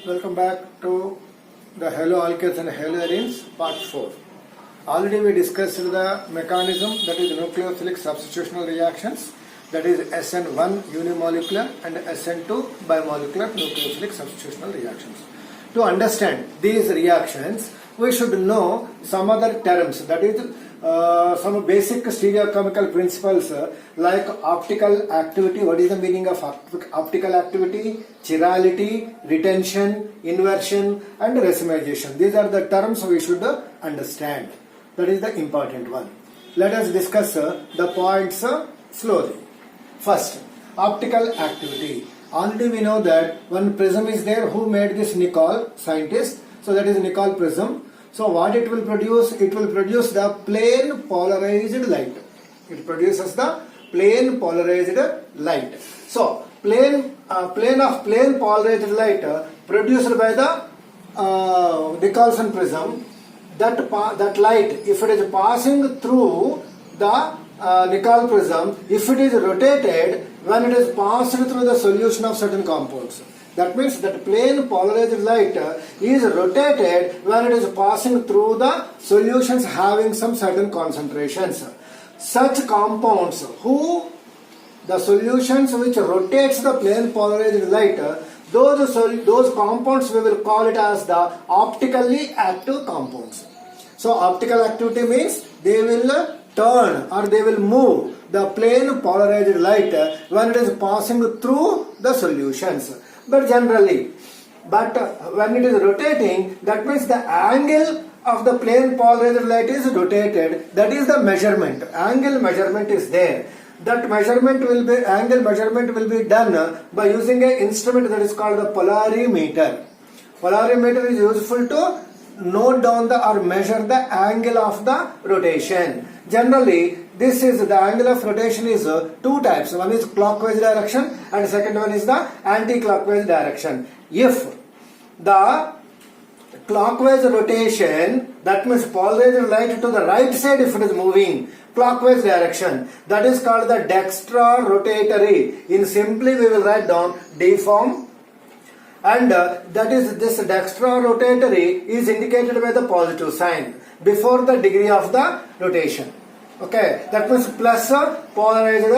Welcome back to the haloalkanes and haloarenes part 4. Already we discussed the mechanism, that is nucleophilic substitutional reactions, that is SN1 unimolecular and SN2 bimolecular nucleophilic substitutional reactions. To understand these reactions, we should know some other terms, that is some basic stereochemical principles like optical activity. What is the meaning of optical activity? Chirality, retention, inversion and racemization. These are the terms we should understand. That is the important one. Let us discuss the points slowly. First, optical activity. Already we know that one prism is there. Who made this? Nicol, scientist. So that is Nicol prism. So what it will produce? It will produce the plane polarized light. It produces the plane polarized light. So plane polarized light produced by the Nicholson prism. That light, if it is passing through the Nicol prism, if it is rotated when it is passed through the solution of certain compounds. That means that plane polarized light is rotated when it is passing through the solutions having some certain concentrations. Such compounds the solutions which rotates the plane polarized light, those compounds we will call it as the optically active compounds. So optical activity means they will turn or they will move the plane polarized light when it is passing through the solutions. But when it is rotating, that means the angle of the plane polarized light is rotated. That is the measurement. Angle measurement is there. That angle measurement will be done by using an instrument that is called the polarimeter. Polarimeter is useful to note down or measure the angle of the rotation. Generally, the angle of rotation is two types. One is clockwise direction and second one is the anti-clockwise direction. If the clockwise rotation, that means polarized light to the right side if it is moving, clockwise direction, that is called the dextrorotatory. In simply we will write down D form, and that is this dextrorotatory is indicated by the positive sign before the degree of the rotation. Okay, that means plus polarized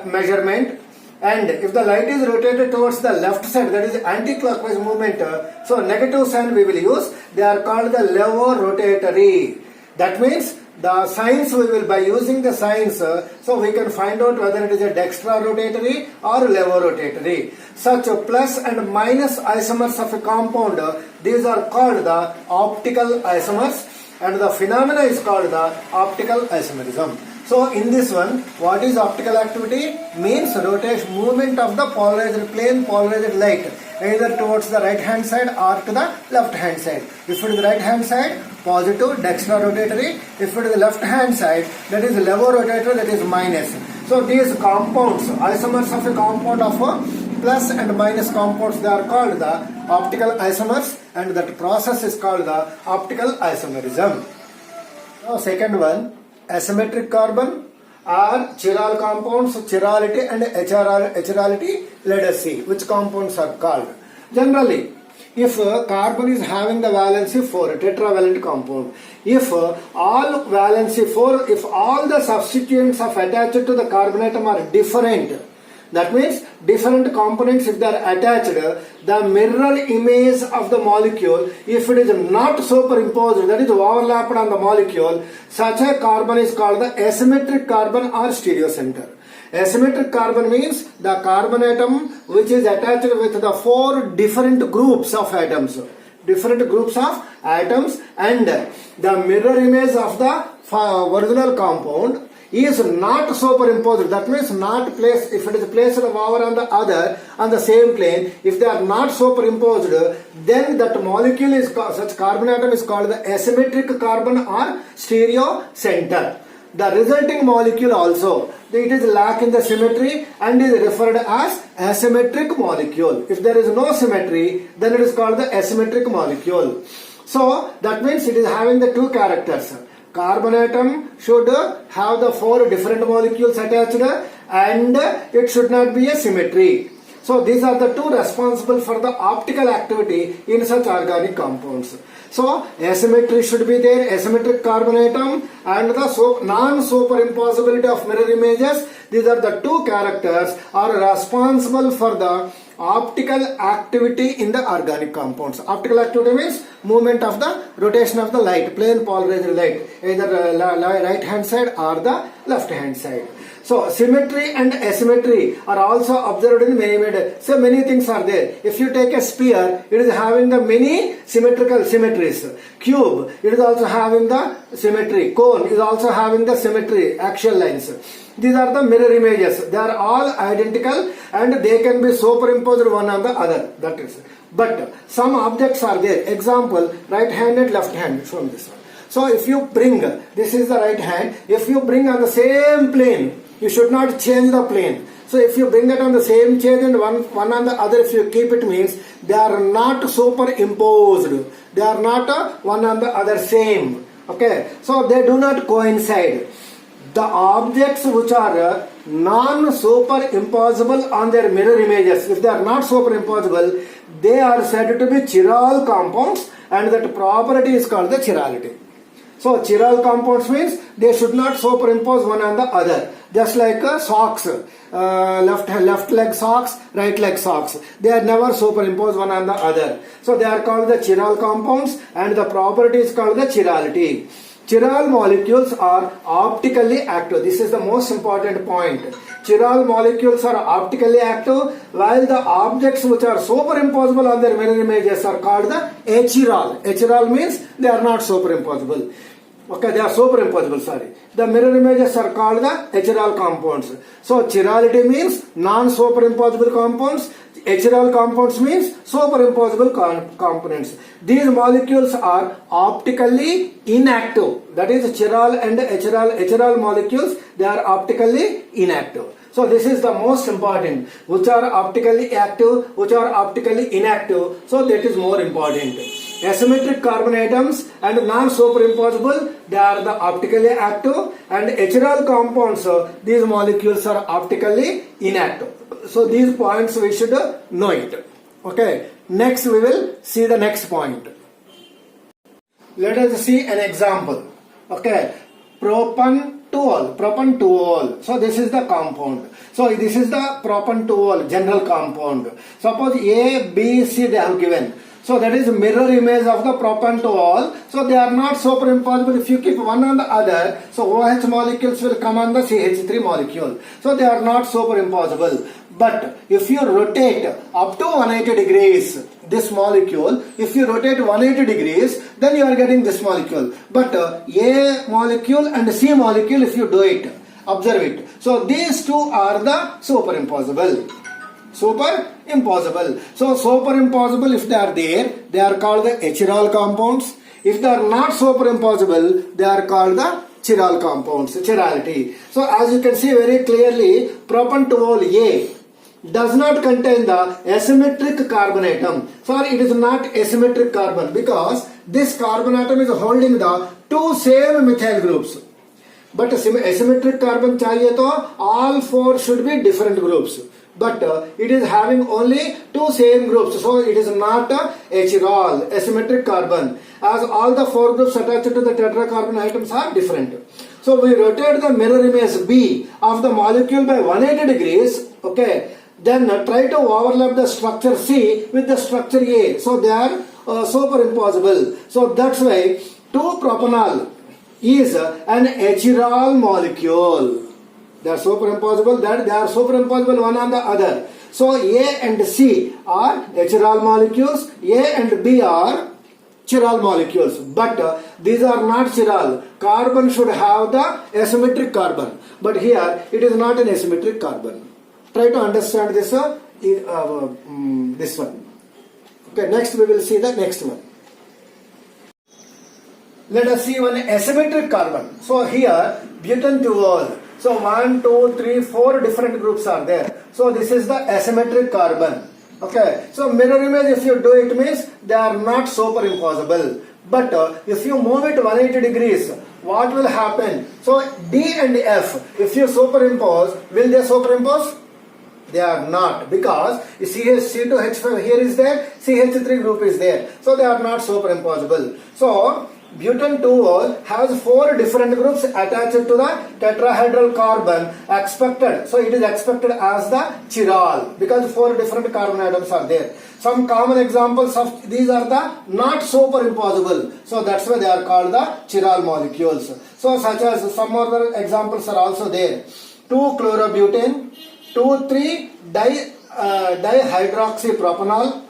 measurement, and if the light is rotated towards the left side, that is anti-clockwise movement, so negative sign we will use. They are called the levorotatory. That means the signs we will, by using the signs, so we can find out whether it is a dextrorotatory or levorotatory. Such plus and minus isomers of a compound, these are called the optical isomers, and the phenomena is called the optical isomerism. So in this one, what is optical activity? Means rotation, movement of the plane polarized light either towards the right hand side or to the left hand side. If it is the right hand side, positive dextrorotatory. If it is the left hand side, that is levorotatory, that is minus. So these compounds, isomers of a compound of plus and minus compounds, they are called the optical isomers, and that process is called the optical isomerism. Now second one, asymmetric carbon or chiral compounds, chirality and hierarchy. Let us see which compounds are called. Generally, if carbon is having the valency 4, tetravalent compound, if all valency 4, if all the substituents of attached to the carbon atom are different, that means different components, if they are attached, the mirror image of the molecule, if it is not superimposed, that is overlapped on the molecule, such a carbon is called the asymmetric carbon or stereocenter. Asymmetric carbon means the carbon atom which is attached with the 4 different groups of atoms. And the mirror image of the original compound is not superimposed. That means not placed, if it is placed over on the other on the same plane, if they are not superimposed, then that molecule is such carbon atom is called the asymmetric carbon or stereocenter. The resulting molecule also, it is lacking the symmetry and is referred as asymmetric molecule. If there is no symmetry, then it is called the asymmetric molecule. So that means it is having the two characters. Carbon atom should have the 4 different molecules attached, and it should not be a symmetry. So these are the two responsible for the optical activity in such organic compounds. So asymmetry should be there, asymmetric carbon atom, and the non-superimposability of mirror images. These are the two characters are responsible for the optical activity in the organic compounds. Optical activity means movement of the rotation of the light, plane polarized light, either right hand side or the left hand side. So symmetry and asymmetry are also observed in many. So many things are there. If you take a sphere, it is having the many symmetrical symmetries. Cube, it is also having the symmetry. Cone is also having the symmetry, axial lines. These are the mirror images. They are all identical and they can be superimposed one on the other. That is. But some objects are there. Example, right hand and left hand. Show me this one. So if you bring, this is the right hand. If you bring on the same plane, you should not change the plane. So if you bring it on the same chain and one on the other, if you keep it, means they are not superimposed. They are not one on the other same. Okay. So they do not coincide. The objects which are non-superimposable on their mirror images, if they are not superimposable, they are said to be chiral compounds, and that property is called the chirality. So chiral compounds means they should not superimpose one on the other. Just like socks, left leg socks, right leg socks. They are never superimposed one on the other. So they are called the chiral compounds, and the property is called the chirality. Chiral molecules are optically active. This is the most important point. Chiral molecules are optically active, while the objects which are superimposable on their mirror images are called the achiral. Achiral means they are not superimposable. Okay, they are superimposable, sorry. The mirror images are called the achiral compounds. So chirality means non-superimposable compounds. Achiral compounds means superimposable components. These molecules are optically inactive. That is chiral and achiral molecules, they are optically inactive. So this is the most important. Which are optically active, which are optically inactive. So that is more important. Asymmetric carbon atoms and non-superimposable, they are the optically active, and achiral compounds, these molecules are optically inactive. So these points we should know it. Okay. Next we will see the next point. Let us see an example. Okay. Propantool. So this is the compound. So this is the propantool, general compound. Suppose A, B, C they have given. So that is mirror image of the propantool. So they are not superimposable. If you keep one on the other, so OH molecules will come on the CH3 molecule. So they are not superimposable. But if you rotate up to 180 degrees this molecule, if you rotate 180 degrees, then you are getting this molecule. But A molecule and C molecule, if you do it, observe it. So these two are the superimposable. Superimposable. So superimposable, if they are there, they are called the achiral compounds. If they are not superimposable, they are called the chiral compounds, chirality. So as you can see very clearly, propantool A does not contain the asymmetric carbon atom. Sorry, it is not asymmetric carbon, because this carbon atom is holding the two same methyl groups. But asymmetric carbon chahiye to all four should be different groups. But it is having only two same groups. So it is not achiral, asymmetric carbon, as all the four groups attached to the tetracarbon atoms are different. So we rotate the mirror image B of the molecule by 180 degrees. Okay. Then try to overlap the structure C with the structure A. So they are superimposable. So that's why 2-propanol is an achiral molecule. They are superimposable, that they are superimposable one on the other. So A and C are achiral molecules, A and B are chiral molecules. But these are not chiral. Carbon should have the asymmetric carbon. But here it is not an asymmetric carbon. Try to understand this this one. Okay, next we will see the next one. Let us see one asymmetric carbon. So here butanediol. So 1, 2, 3, 4 different groups are there. So this is the asymmetric carbon. Okay. So mirror image, if you do it, means they are not superimposable. But if you move it 180 degrees, what will happen? So D and F, if you superimpose, will they superimpose? They are not, because CH2H5 here is there, CH3 group is there. So they are not superimposable. So butane 2-ol has 4 different groups attached to the tetrahedral carbon expected. So it is expected as the chiral because 4 different carbon atoms are there. Some common examples of these are the not superimposable. So that's why they are called the chiral molecules. So such as some other examples are also there. 2-chlorobutane, 2,3-dihydroxypropanol,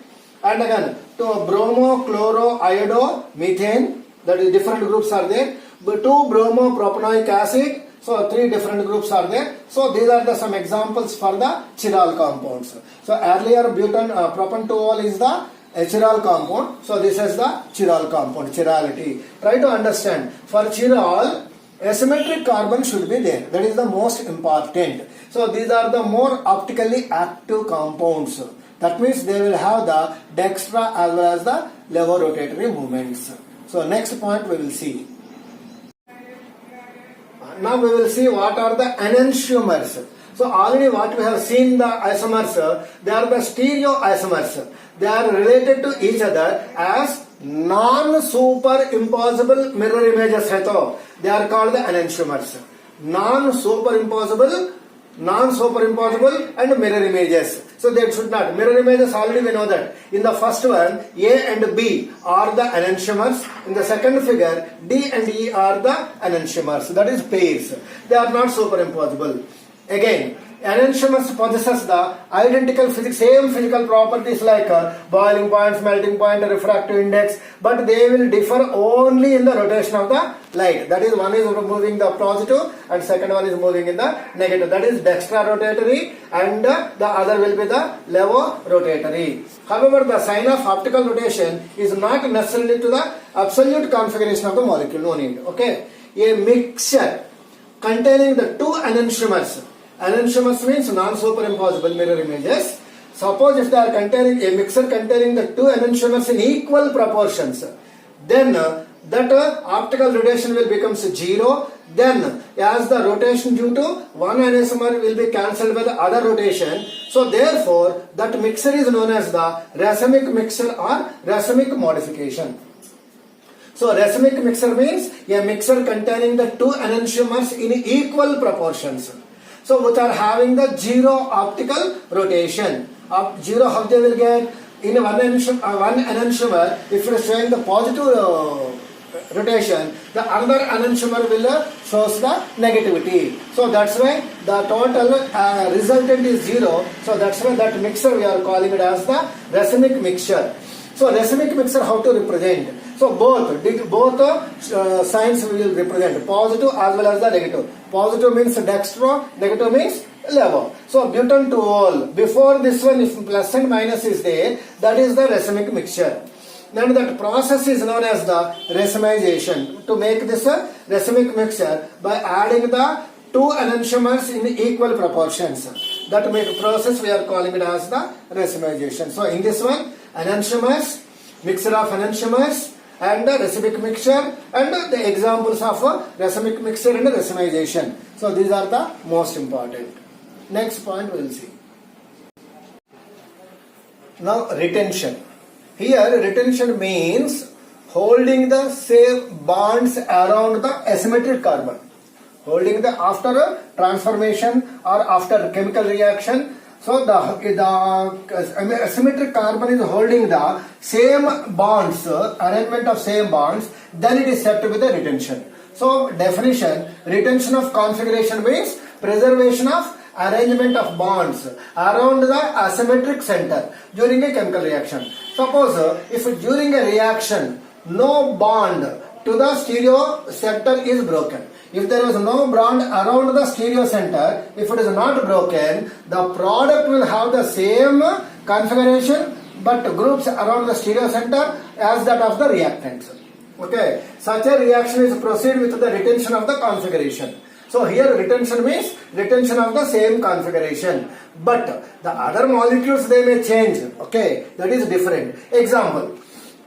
and again 2-bromo-chloroiodomethane. That is different groups are there. 2-bromopropanoic acid. So 3 different groups are there. So these are the some examples for the chiral compounds. So earlier butane propan 2-ol is the chiral compound. So this is the chiral compound, chirality. Try to understand. For chiral, asymmetric carbon should be there. That is the most important. So these are the more optically active compounds. That means they will have the dextra as well as the levorotatory movements. So next point we will see. Now we will see what are the enantiomers. So already what we have seen the isomers, they are the stereoisomers. They are related to each other as non-superimposable mirror images. They are called the enantiomers. Non-superimposable and mirror images. So they should not. Mirror images already we know that. In the first one, A and B are the enantiomers. In the second figure, D and E are the enantiomers. That is pairs. They are not superimposable. Again, enantiomers possesses the identical same physical properties like boiling point, melting point, refractive index, but they will differ only in the rotation of the light. That is, one is moving the positive and second one is moving in the negative. That is dextrorotatory and the other will be the levorotatory. However, the sign of optical rotation is not necessarily to the absolute configuration of the molecule. No need. Okay. A mixture containing the 2 enantiomers. Enantiomers means non-superimposable mirror images. Suppose if they are containing a mixture containing the 2 enantiomers in equal proportions, then that optical rotation will become 0. Then as the rotation due to one enantiomer will be cancelled by the other rotation, so therefore that mixture is known as the racemic mixture or racemic modification. So racemic mixture means a mixture containing the 2 enantiomers in equal proportions. So which are having the 0 optical rotation. 0 how they will get? In one enantiomer, if it is showing the positive rotation, the other enantiomer will shows the negativity. So that's why the total resultant is 0. So that's why that mixture we are calling it as the racemic mixture. So racemic mixture how to represent? So both signs we will represent, positive as well as the negative. Positive means dextro, negative means levo. So butane 2-ol, before this one if plus and minus is there, that is the racemic mixture. Then that process is known as the racemization. To make this a racemic mixture by adding the 2 enantiomers in equal proportions. That process we are calling it as the racemization. So in this one, enantiomers, mixture of enantiomers, and the racemic mixture, and the examples of racemic mixture and racemization. So these are the most important. Next point we will see. Now retention. Here retention means holding the same bonds around the asymmetric carbon. Holding the after transformation or after chemical reaction. So the asymmetric carbon is holding the same bonds, arrangement of same bonds, then it is said to be the retention. So definition, retention of configuration means preservation of arrangement of bonds around the asymmetric center during a chemical reaction. Suppose if during a reaction no bond to the stereo center is broken. If there is no bond around the stereo center, if it is not broken, the product will have the same configuration but groups around the stereo center as that of the reactants. Okay, such a reaction is proceed with the retention of the configuration. So here retention means retention of the same configuration, but the other molecules they may change. Okay, that is different. Example,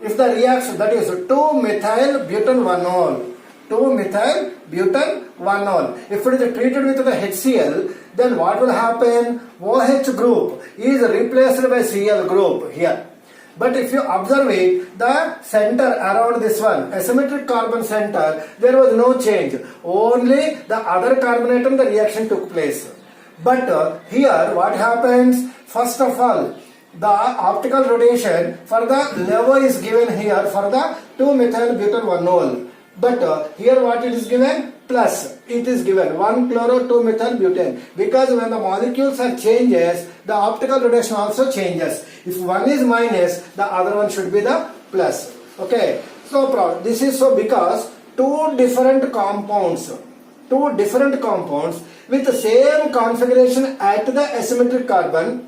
if the reaction, that is 2-methyl-butane 1-ol, 2-methyl butyl 1-ol. If it is treated with the HCl, then what will happen? OH group is replaced by Cl group here. But if you observe it, the center around this one, asymmetric carbon center, there was no change. Only the other carbon atom, the reaction took place. But here what happens? First of all, the optical rotation for the lever is given here for the 2-methyl butyl 1-ol. But here what it is given? Plus. It is given 1-chloro-2-methyl butane. Because when the molecules are changes, the optical rotation also changes. If one is minus, the other one should be the plus. Okay. So this is so because two different compounds with the same configuration at the asymmetric carbon.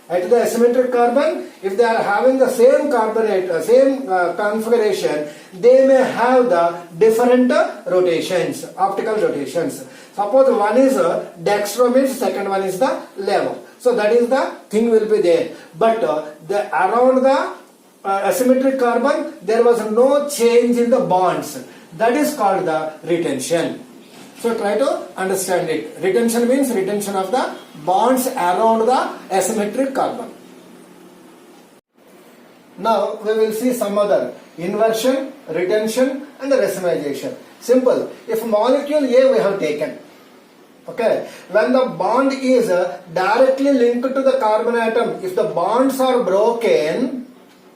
At the asymmetric carbon, if they are having the same configuration, they may have the different rotations, optical rotations. Suppose one is dextro, means second one is the levo. So that is the thing will be there. But around the asymmetric carbon, there was no change in the bonds. That is called the retention. So try to understand it. Retention means retention of the bonds around the asymmetric carbon. Now we will see some other inversion, retention and racemization. Simple. If molecule A we have taken, okay, when the bond is directly linked to the carbon atom, if the bonds are broken,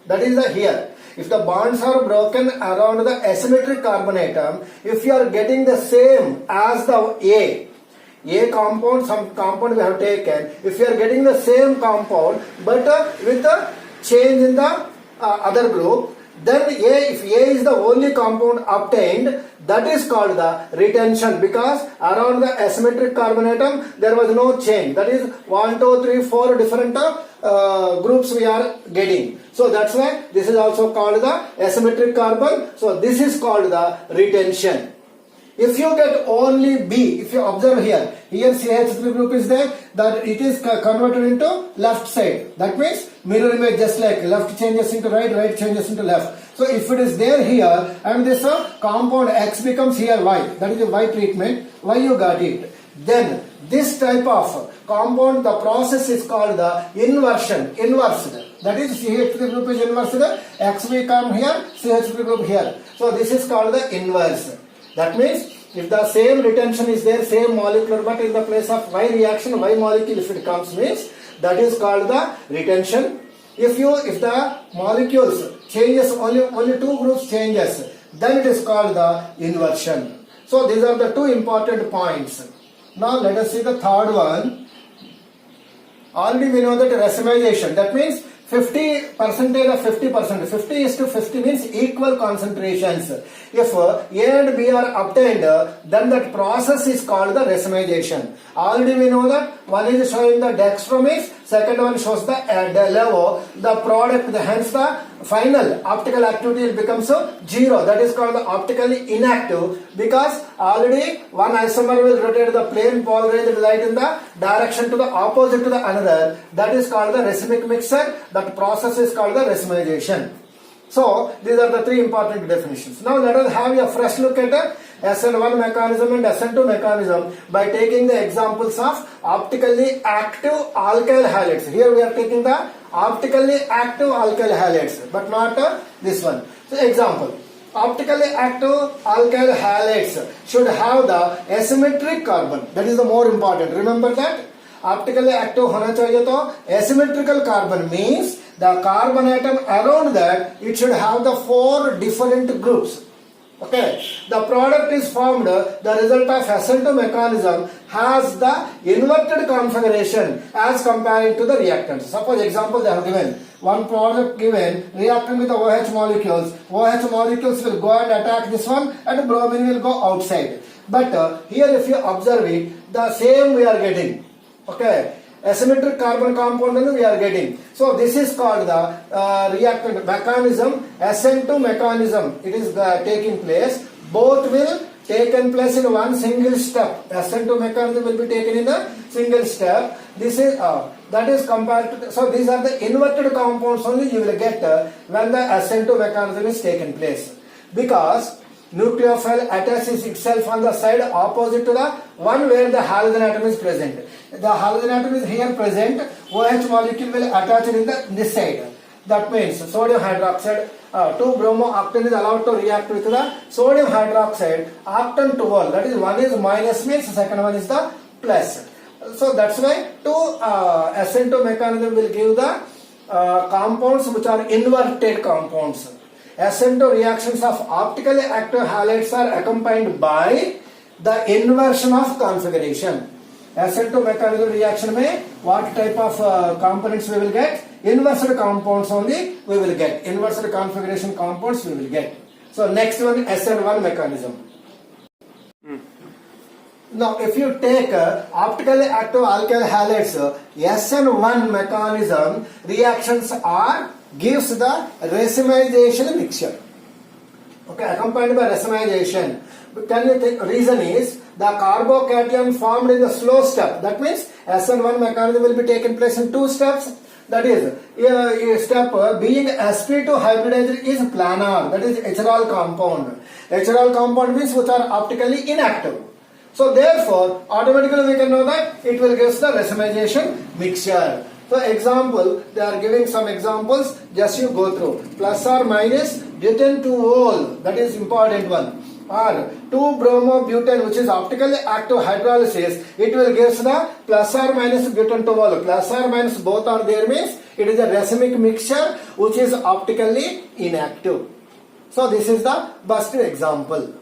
that is the here. If the bonds are broken around the asymmetric carbon atom, if you are getting the same as the A compound, some compound we have taken, if you are getting the same compound but with a change in the other group, then if A is the only compound obtained, that is called the retention, because around the asymmetric carbon atom there was no change. That is 1, 2, 3, 4 different groups we are getting. So that's why this is also called the asymmetric carbon. So this is called the retention. If you get only B, if you observe here CH3 group is there, that it is converted into left side. That means mirror image, just like left changes into right, right changes into left. So if it is there here and this compound X becomes here Y, that is a Y treatment, Y you got it. Then this type of compound, the process is called the inversion, inversed. That is CH3 group is inversed, X will come here, CH3 group here. So this is called the inverse. That means if the same retention is there, same molecule, but in the place of Y reaction, Y molecule if it comes means, that is called the retention. If the molecules changes, only two groups changes, then it is called the inversion. So these are the two important points. Now let us see the third one. Already we know that racemization, that means 50% of 50%. 50 is to 50 means equal concentrations. If A and B are obtained, then that process is called the racemization. Already we know that one is showing the dextromase, second one shows the levo, the product, hence the final optical activity becomes 0. That is called the optically inactive, because already one isomer will rotate the plane polarized light in the direction to the opposite to the another. That is called the racemic mixture. That process is called the racemization. So these are the three important definitions. Now let us have a fresh look at the SN1 mechanism and SN2 mechanism by taking the examples of optically active alkyl halides. Here we are taking the optically active alkyl halides, but not this one. So example, optically active alkyl halides should have the asymmetric carbon. That is the more important. Remember that optically active होना चाहिए तो asymmetrical carbon means the carbon atom around that it should have the 4 different groups. Okay, the product is formed, the result of SN2 mechanism has the inverted configuration as compared to the reactants. Suppose example they have given, one product given reacting with the OH molecules. OH molecules will go and attack this one and bromine will go outside. But here if you observe it, the same we are getting. Okay, asymmetric carbon compound we are getting. So this is called the reactant mechanism, SN2 mechanism. It is taking place. Both will taken place in one single step. SN2 mechanism will be taken in a single step. This is that is compared to. So these are the inverted compounds only you will get when the SN2 mechanism is taken place. Because nucleophile attaches itself on the side opposite to the one where the halogen atom is present. The halogen atom is here present. OH molecule will attach in this side. That means sodium hydroxide 2-bromo-octane is allowed to react with the sodium hydroxide octane 12. That is one is minus means second one is the plus. So that's why SN2 mechanism will give the compounds which are inverted compounds. SN2 reactions of optically active halides are accompanied by the inversion of configuration. SN2 mechanism reaction में what type of components we will get? Inversed compounds only we will get. Inversed configuration compounds we will get. So next one SN1 mechanism. Now if you take optically active alkyl halides, SN1 mechanism reactions are gives the racemization mixture. Okay, accompanied by racemization. Can you think reason is the carbocation formed in the slow step. That means SN1 mechanism will be taken place in 2 steps. That is, step being sp2 hybridized is planar. That is HRAL compound. HRAL compound means which are optically inactive. So therefore, automatically we can know that it will give the racemization mixture. So example, they are giving some examples. Just you go through. Plus or minus butane 2-ol. That is important one. Or 2-bromo-butane, which is optically active hydrolysis, it will give the plus or minus butane 2-ol. Plus or minus both are there means it is a racemic mixture which is optically inactive. So this is the best example.